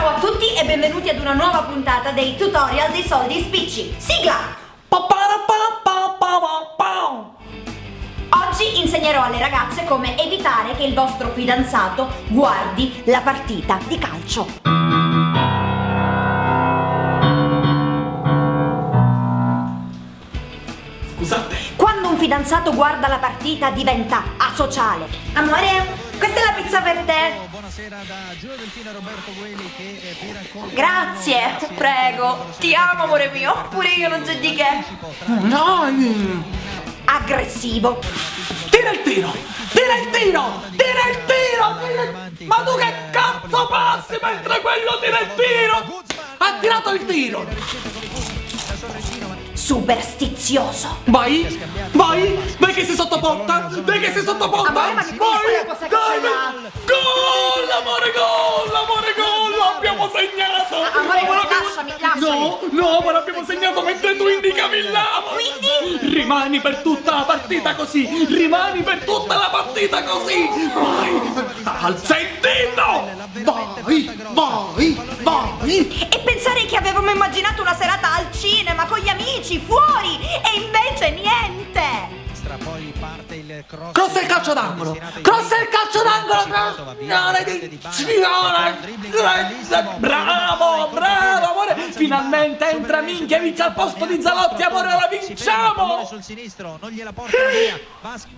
Ciao a tutti e benvenuti ad una nuova puntata dei tutorial dei soldi spicci. Sigla! Oggi insegnerò alle ragazze come evitare che il vostro fidanzato guardi la partita di calcio. Scusate. Quando un fidanzato guarda la partita diventa asociale. Amore, questa è la pizza per te. Buonasera da Giulio Delfino e Roberto Gueli che vi racconta. Grazie, prego. Ti amo, amore mio. Pure io non c'è di che. Dai! Aggressivo. Tira il tiro! Tira il tiro! Tira il tiro! Ma tu che cazzo passi mentre quello tira il tiro? Ha tirato il tiro! Superstizioso. Vai! Vai! Vai che si sottoporta! Vai che si sottoporta! Amore, ma che quella cosa che c'è là? Gol! Amore gol! Amore gol! Lo abbiamo segnato! Amore, l'abbiamo- lasciami. No, ma l'abbiamo segnato mentre tu indicavi il là! Quindi? Rimani per tutta la partita così! Rimani per tutta la partita così! Vai! Alza il dito! Vai! Vai! Vai! E pensare che avevamo immaginato una serata al cinema con gli amici, fuori, e invece niente! Poi parte il cross. Cross il calcio d'angolo! Cross il calcio d'angolo! Bravo! Bravo, amore! Finalmente entra Minkiewicz al posto di Zalotti, amore, la vinciamo! Sul sinistro, non gliela portano via.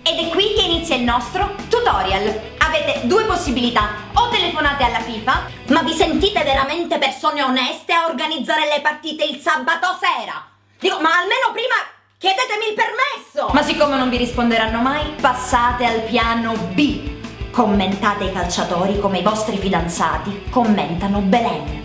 Ed è qui che inizia il nostro tutorial. Avete due possibilità: o telefonate alla FIFA, ma vi sentite veramente persone oneste a organizzare le partite il sabato sera? Dico, ma almeno prima chiedetemi il permesso! Ma siccome non vi risponderanno mai, passate al piano B. Commentate i calciatori come i vostri fidanzati commentano Belen.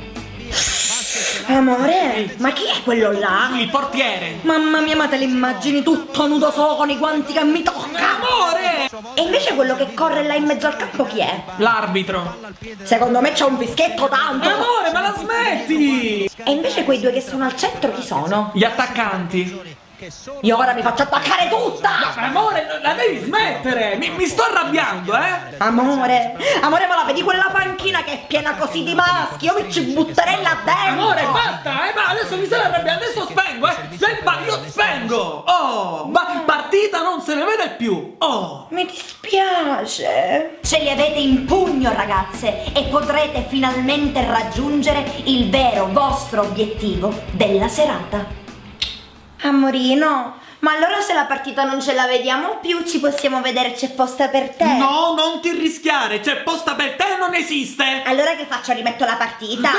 Amore, ma chi è quello là? Il portiere! Mamma mia, ma te le immagini tutto nudo solo con i guanti che mi tocca? Amore! E invece quello che corre là in mezzo al campo chi è? L'arbitro! Secondo me c'è un fischietto tanto! Amore, ma la smetti! E invece quei due che sono al centro chi sono? Gli attaccanti! Io ora mi faccio attaccare tutta! Amore, la devi smettere! Mi sto arrabbiando, Amore, ma la vedi quella panchina che è piena così di maschi? Io mi ci butterei là dentro! Amore, basta, ma adesso mi stai arrabbiando, adesso spengo, ma io spengo! Oh, ma partita non se ne vede più! Oh! Mi dispiace! Ce li avete in pugno, ragazze, e potrete finalmente raggiungere il vero vostro obiettivo della serata. Amorino, ma allora se la partita non ce la vediamo più ci possiamo vedere, c'è posta per te? No, non ti rischiare, c'è posta per te, non esiste! Allora che faccio? Rimetto la partita?